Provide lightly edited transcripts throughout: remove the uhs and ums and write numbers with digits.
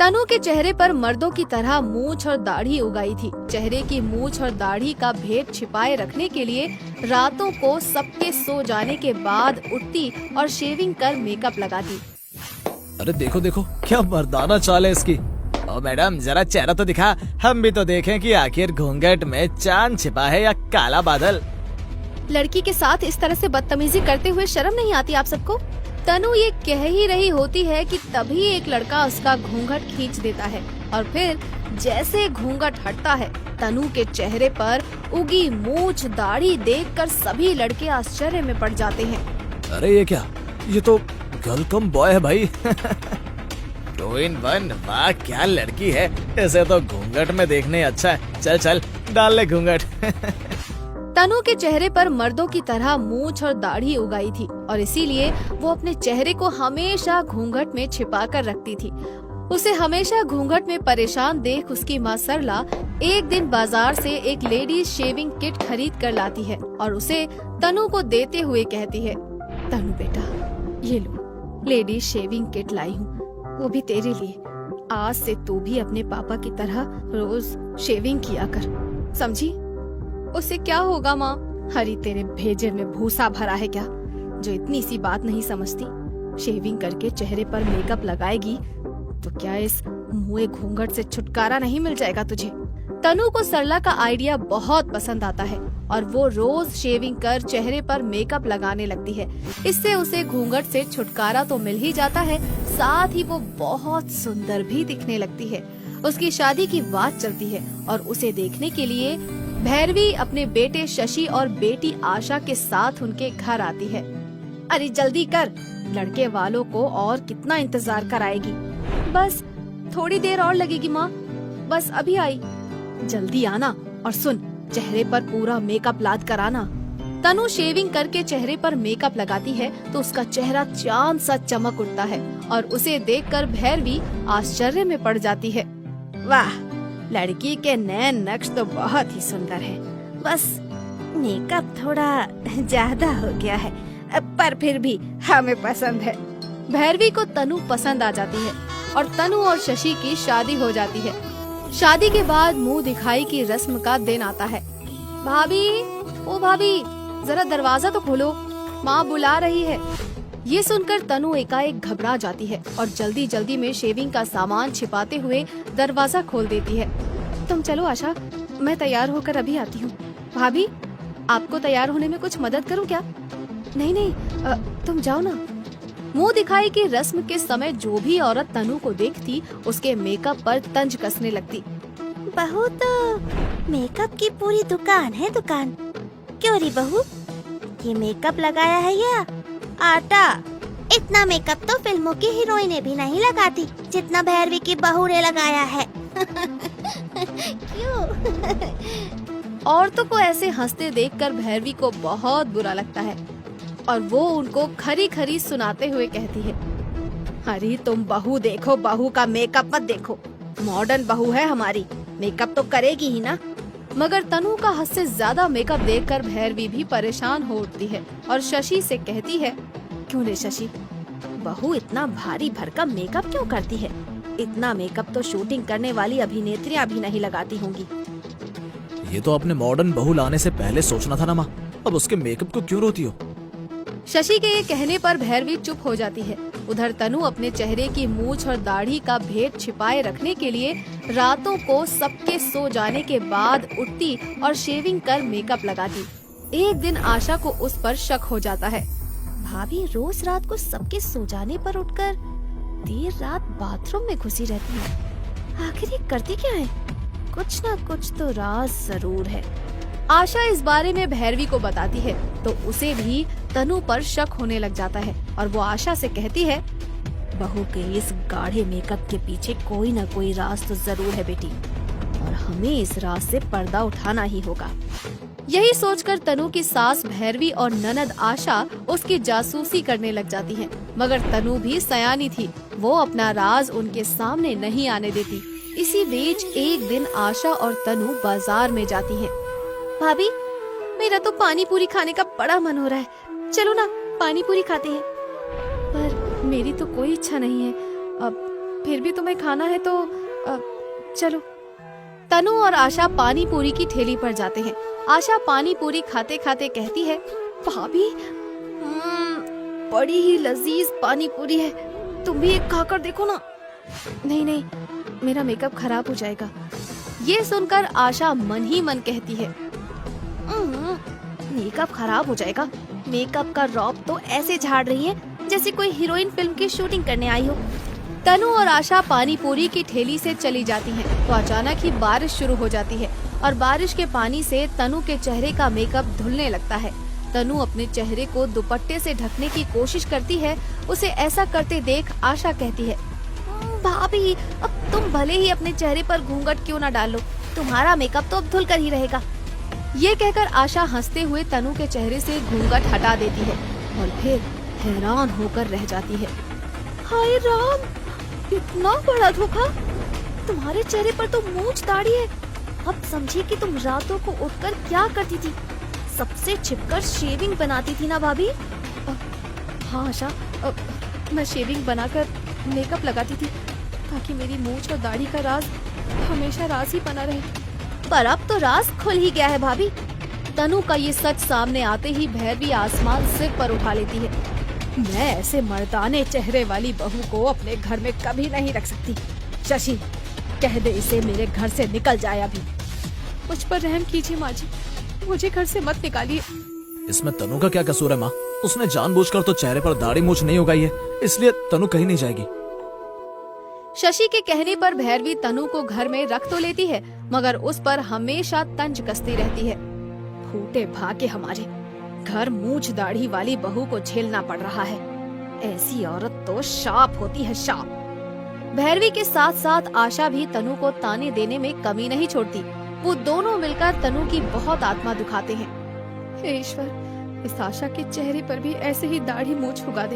तनु के चेहरे पर मर्दों की तरह मूंछ और दाढ़ी उगाई थी। चेहरे की मूंछ और दाढ़ी का भेद छिपाए रखने के लिए रातों को सबके सो जाने के बाद उठती और शेविंग कर मेकअप लगाती। अरे देखो देखो क्या मर्दाना चाल है इसकी। ओ मैडम जरा चेहरा तो दिखा, हम भी तो देखें कि आखिर घूंघट में चांद छिपा है या काला बादल। लड़की के साथ इस तरह से बदतमीजी करते हुए शर्म नहीं आती आप सबको? तनु ये कह ही रही होती है कि तभी एक लड़का उसका घूंघट खींच देता है और फिर जैसे घूंघट हटता है तनु के चेहरे पर उगी मूंछ दाढ़ी देखकर सभी लड़के आश्चर्य में पड़ जाते हैं। अरे ये क्या, ये तो गर्ल कम बॉय है भाई। 2 in 1, वाह क्या लड़की है, इसे तो घूंघट में देखने अच्छा है। चल चल डाल ले घूंघट। तनु के चेहरे पर मर्दों की तरह मूंछ और दाढ़ी उगाई थी और इसीलिए वो अपने चेहरे को हमेशा घूंघट में छिपा कर रखती थी। उसे हमेशा घूंघट में परेशान देख उसकी माँ सरला एक दिन बाजार से एक लेडीज शेविंग किट खरीद कर लाती है और उसे तनु को देते हुए कहती है, तनु बेटा ये लो लेडीज शेविंग किट लाई हूँ, वो भी तेरे लिए। आज से तू भी अपने पापा की तरह रोज शेविंग किया कर, समझी? उससे क्या होगा माँ? हरी तेरे भेजे में भूसा भरा है क्या, जो इतनी सी बात नहीं समझती? शेविंग करके चेहरे पर मेकअप लगाएगी तो क्या इस मुँह घूंघट से छुटकारा नहीं मिल जाएगा तुझे? तनु को सरला का आइडिया बहुत पसंद आता है और वो रोज शेविंग कर चेहरे पर मेकअप लगाने लगती है। इससे उसे घूंघट से छुटकारा तो मिल ही जाता है, साथ ही वो बहुत सुंदर भी दिखने लगती है। उसकी शादी की बात चलती है और उसे देखने के लिए भैरवी अपने बेटे शशि और बेटी आशा के साथ उनके घर आती है। अरे जल्दी कर, लड़के वालों को और कितना इंतजार कराएगी? बस थोड़ी देर और लगेगी माँ, बस अभी आई, जल्दी आना। और सुन, चेहरे पर पूरा मेकअप लाद कर आना। तनु शेविंग करके चेहरे पर मेकअप लगाती है तो उसका चेहरा चांद सा चमक उठता है और उसे देखकर भैरवी आश्चर्य में पड़ जाती है। वाह, लड़की के नैन नक्श तो बहुत ही सुंदर है, बस मेकअप थोड़ा ज्यादा हो गया है, पर फिर भी हमें पसंद है। भैरवी को तनु पसंद आ जाती है और तनु और शशि की शादी हो जाती है। शादी के बाद मुंह दिखाई की रस्म का दिन आता है। भाभी, ओ भाभी, जरा दरवाजा तो खोलो, माँ बुला रही है। ये सुनकर तनु एकाएक घबरा जाती है और जल्दी जल्दी में शेविंग का सामान छिपाते हुए दरवाजा खोल देती है। तुम चलो आशा, मैं तैयार होकर अभी आती हूँ। भाभी, आपको तैयार होने में कुछ मदद करूँ क्या? नहीं नहीं, तुम जाओ ना। मुंह दिखाई की रस्म के समय जो भी औरत तनु को देखती उसके मेकअप पर तंज कसने लगती। बहू तो मेकअप की पूरी दुकान है दुकान। क्यों री बहू, ये मेकअप लगाया है या आटा? इतना मेकअप तो फिल्मों की हीरोइनें भी नहीं लगाती जितना भैरवी की बहू ने लगाया है। क्यों? औरतों को ऐसे हंसते देखकर भैरवी को बहुत बुरा लगता है और वो उनको खरी खरी सुनाते हुए कहती है, अरे तुम बहू देखो, बहू का मेकअप मत देखो, मॉडर्न बहू है हमारी, मेकअप तो करेगी ही ना। मगर तनु का हद से ज्यादा मेकअप देखकर भैरवी भी परेशान हो उठती है और शशि से कहती है, क्यों रे शशि, बहू इतना भारी भरकम मेकअप क्यों करती है? इतना मेकअप तो शूटिंग करने वाली अभिनेत्रियां भी नहीं लगाती होंगी। ये तो अपने मॉडर्न बहू लाने से पहले सोचना था ना माँ, अब उसके मेकअप को क्यों रोती हो? शशि के ये कहने पर भैरवी चुप हो जाती है। उधर तनु अपने चेहरे की मूंछ और दाढ़ी का भेद छिपाए रखने के लिए रातों को सबके सो जाने के बाद उठती और शेविंग कर मेकअप लगाती। एक दिन आशा को उस पर शक हो जाता है। भाभी रोज रात को सबके सो जाने पर उठकर देर रात बाथरूम में घुसी रहती है, आखिर ये करती क्या है? कुछ न कुछ तो राज जरूर है। आशा इस बारे में भैरवी को बताती है तो उसे भी तनु पर शक होने लग जाता है और वो आशा से कहती है, बहू के इस गाढ़े मेकअप के पीछे कोई न कोई राज तो जरूर है बेटी, और हमें इस राज से पर्दा उठाना ही होगा। यही सोचकर तनु की सास भैरवी और ननद आशा उसकी जासूसी करने लग जाती हैं। मगर तनु भी सयानी थी, वो अपना राज उनके सामने नहीं आने देती। इसी बीच एक दिन आशा और तनु बाजार में जाती हैं। भाभी, मेरा तो पानी पूरी खाने का बड़ा मन हो रहा है, चलो ना पानी पूरी खाते हैं। पर मेरी तो कोई इच्छा नहीं है, अब फिर भी तुम्हें खाना है तो चलो। तनु और आशा पानी पूरी की ठेली पर जाते हैं। आशा पानी पूरी खाते खाते कहती है, भाभी बड़ी ही लजीज पानी पूरी है, तुम भी एक खाकर देखो ना। नहीं नहीं, मेरा मेकअप खराब हो जाएगा। ये सुनकर आशा मन ही मन कहती है, मेकअप खराब हो जाएगा। मेकअप का रौब तो ऐसे झाड़ रही है जैसे कोई हीरोइन फिल्म की शूटिंग करने आई हो। तनु और आशा पानी पूरी की ठेली से चली जाती हैं, तो अचानक ही बारिश शुरू हो जाती है और बारिश के पानी से तनु के चेहरे का मेकअप धुलने लगता है। तनु अपने चेहरे को दुपट्टे से ढकने की कोशिश करती है। उसे ऐसा करते देख आशा कहती है, भाभी अब तुम भले ही अपने चेहरे पर घूंघट क्यों न डालो, तुम्हारा मेकअप तो अब धुल कर ही रहेगा। ये कहकर आशा हंसते हुए तनु के चेहरे से घूंघट हटा देती है और फिर हैरान होकर रह जाती है। हाय राम, इतना बड़ा धोखा! तुम्हारे चेहरे पर तो मूंछ दाढ़ी है। अब समझे कि तुम रातों को उठकर क्या करती थी, सबसे छिपकर शेविंग बनाती थी ना भाभी? हाँ आशा, मैं शेविंग बनाकर मेकअप लगाती थी ताकि मेरी मूंछ और दाढ़ी का राज हमेशा राज ही बना रहे। पर अब तो राज खुल ही गया है भाभी। तनु का ये सच सामने आते ही भैरवी आसमान सिर पर उठा लेती है। मैं ऐसे मर्दाने चेहरे वाली बहू को अपने घर में कभी नहीं रख सकती। शशि, कह दे इसे मेरे घर से निकल जाए अभी। मुझ पर रहम कीजिए माँ जी, मुझे घर से मत निकालिए। इसमें तनु का क्या कसूर है माँ? उसने जानबूझकर तो चेहरे पर दाढ़ी मूछ नहीं उगाई है, इसलिए तनु कहीं नहीं जाएगी। शशि के कहने पर भैरवी तनु को घर में रख तो लेती है, मगर उस पर हमेशा तंज कसती रहती है। फूटे भागे हमारे, घर मूछ दाढ़ी वाली बहू को झेलना पड़ रहा है। ऐसी औरत तो शाप होती है, शाप। भैरवी के साथ साथ आशा भी तनु को ताने देने में कमी नहीं छोड़ती। वो दोनों मिलकर तनु की बहुत आत्मा दुखाते हैं। हे ईश्वर, इस आशा के चेहरे पर भी ऐसे ही दाढ़ी मूछ उगा दे,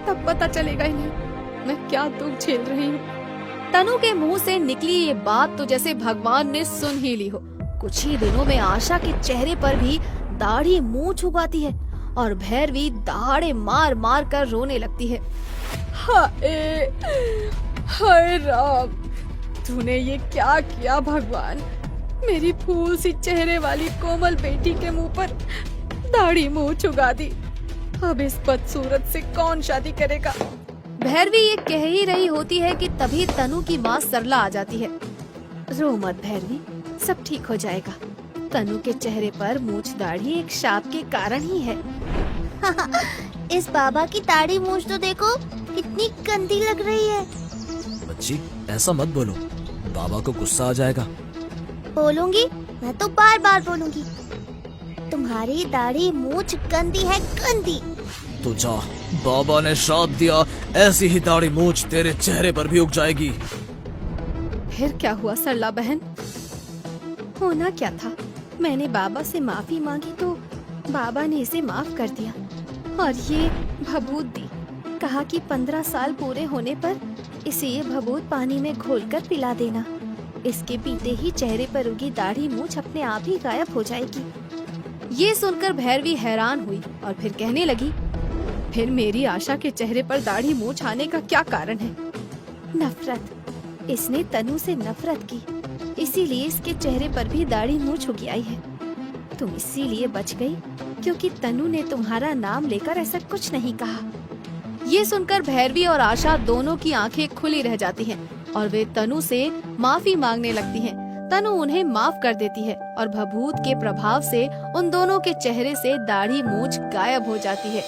तब पता चलेगा ही नहीं मैं क्या दुख झेल रही हूँ। तनु के मुंह से निकली ये बात तो जैसे भगवान ने सुन ही ली हो। कुछ ही दिनों में आशा के चेहरे पर भी दाढ़ी मूछ उगाती है और भैरवी दहाड़े मार मार कर रोने लगती है। हाय हाय राम, तूने ये क्या किया भगवान? मेरी फूल सी चेहरे वाली कोमल बेटी के मुंह पर दाढ़ी मूछ उगा दी। अब इस बदसूरत से कौन शादी करेगा? भैरवी ये कह ही रही होती है कि तभी तनु की माँ सरला आ जाती है। रो मत भैरवी, सब ठीक हो जाएगा। तनु के चेहरे पर मूछ दाढ़ी एक शाप के कारण ही है। इस बाबा की दाढ़ी मूछ तो देखो, कितनी गंदी लग रही है। बच्ची, ऐसा मत बोलो, बाबा को गुस्सा आ जाएगा। बोलूंगी, मैं तो बार बार बोलूंगी। तुम्हारी दाढ़ी मूछ गंदी है, गंदी। तो जा, बाबा ने श्राप दिया, ऐसी ही दाढ़ी मूछ तेरे चेहरे पर भी उग जाएगी। फिर क्या हुआ सरला बहन? होना क्या था, मैंने बाबा से माफी मांगी तो बाबा ने इसे माफ कर दिया और ये भभूत दी। कहा कि 15 साल पूरे होने पर इसे ये भभूत पानी में घोलकर पिला देना। इसके पीते ही चेहरे पर उगी दाढ़ी मूछ अपने आप ही गायब हो जाएगी। ये सुनकर भैरवी हैरान हुई और फिर कहने लगी, फिर मेरी आशा के चेहरे पर दाढ़ी मूछ आने का क्या कारण है? नफरत। इसने तनु से नफरत की, इसीलिए इसके चेहरे पर भी दाढ़ी मूछ उगी आई है। तुम इसीलिए बच गई क्योंकि तनु ने तुम्हारा नाम लेकर ऐसा कुछ नहीं कहा। ये सुनकर भैरवी और आशा दोनों की आंखें खुली रह जाती हैं और वे तनु से माफी मांगने लगती हैं। तनु उन्हें माफ कर देती है और भभूत के प्रभाव से उन दोनों के चेहरे से दाढ़ी मूछ गायब हो जाती है।